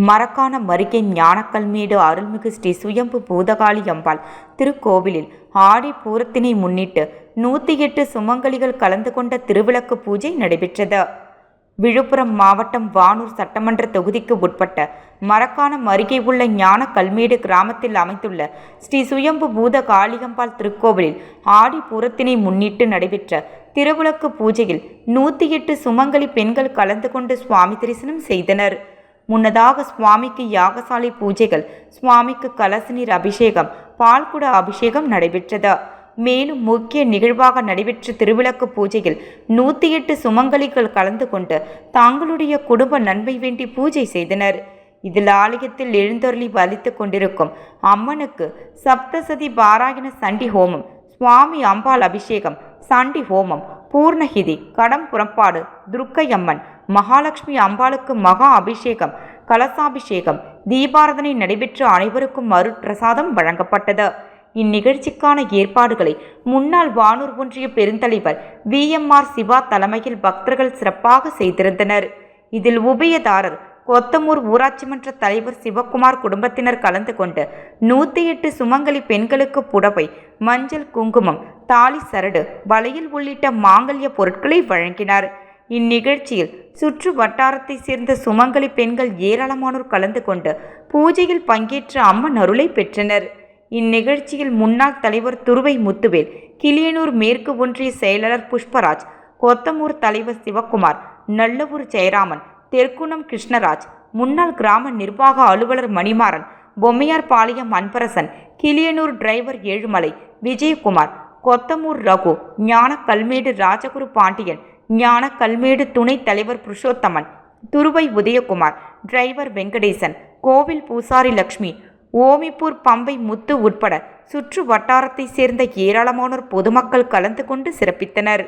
மரக்காணம் அருகே ஞானக்கல்மேடு அருள்மிகு ஸ்ரீ சுயம்பு பூதகாளி அம்பாள் திருக்கோவிலில் ஆடி பூரத்தினை முன்னிட்டு 108 சுமங்கலிகள் கலந்து கொண்ட திருவிளக்கு பூஜை நடைபெற்றது. விழுப்புரம் மாவட்டம் வானூர் சட்டமன்ற தொகுதிக்கு உட்பட்ட மரக்காணம் அருகே உள்ள ஞானக்கல்மேடு கிராமத்தில் அமைந்துள்ள ஸ்ரீ சுயம்பு பூத காளியம்பாள் திருக்கோவிலில் ஆடி பூரத்தினை முன்னிட்டு நடைபெற்ற திருவிளக்கு பூஜையில் 108 சுமங்கலி பெண்கள் கலந்து கொண்டு சுவாமி தரிசனம் செய்தனர். முன்னதாக சுவாமிக்கு யாகசாலை பூஜைகள், சுவாமிக்கு கலசநீர் அபிஷேகம், பால்குட அபிஷேகம் நடைபெற்றது. மேலும் முக்கிய நிகழ்வாக நடைபெற்ற திருவிளக்கு பூஜையில் 108 சுமங்கலிகள் கலந்து கொண்டு தங்களுடைய குடும்ப நன்மை வேண்டி பூஜை செய்தனர். இதில் ஆலயத்தில் எழுந்தருளி வலித்து கொண்டிருக்கும் அம்மனுக்கு சப்தசதி பாராயண சண்டி ஹோமம், சுவாமி அம்பாள் அபிஷேகம், சண்டி ஹோமம், பூர்ணகிதி, கடம் புறப்பாடு, துர்க்கையம்மன், மகாலட்சுமி அம்பாளுக்கு மகா அபிஷேகம், கலசாபிஷேகம், தீபாராதனை நடைபெற்று அனைவருக்கும் அருட்பிரசாதம் வழங்கப்பட்டது. இந்நிகழ்ச்சிக்கான ஏற்பாடுகளை முன்னாள் வானூர் ஒன்றிய பெருந்தலைவர் VMR சிவா தலைமையில் பக்தர்கள் சிறப்பாக செய்திருந்தனர். இதில் உபயதாரர் கொத்தமூர் ஊராட்சி மன்ற தலைவர் சிவக்குமார் குடும்பத்தினர் கலந்து கொண்டு 108 சுமங்கலி பெண்களுக்கு புடவை, மஞ்சள், குங்குமம், தாலி சரடு, வளையல் உள்ளிட்ட மாங்கல்ய பொருட்களை வழங்கினார். இந்நிகழ்ச்சியில் சுற்று வட்டாரத்தை சேர்ந்த சுமங்கலி பெண்கள் ஏராளமானோர் கலந்து கொண்டு பூஜையில் பங்கேற்று அம்மன் அருளை பெற்றனர். இந்நிகழ்ச்சியில் முன்னாள் தலைவர் துருவை முத்துவேல், கிளியனூர் மேற்கு ஒன்றிய செயலாளர் புஷ்பராஜ், கொத்தமூர் தலைவர் சிவக்குமார், நல்லவூர் ஜெயராமன், தெற்குணம் கிருஷ்ணராஜ், முன்னாள் கிராம நிர்வாக அலுவலர் மணிமாறன், பொம்மையார்பாளையம் அன்பரசன், கிளியனூர் டிரைவர் ஏழுமலை, விஜயகுமார், கொத்தமூர் ரகு, ஞானக்கல்மேடு ராஜகுரு பாண்டியன், ஞானக்கல்மேடு துணைத் தலைவர் புருஷோத்தமன், துருவை உதயகுமார், டிரைவர் வெங்கடேசன், கோவில் பூசாரி லட்சுமி, ஓமிப்பூர் பம்பை முத்து உட்பட சுற்று வட்டாரத்தை சேர்ந்த ஏராளமானோர் பொதுமக்கள் கலந்து கொண்டு சிறப்பித்தனர்.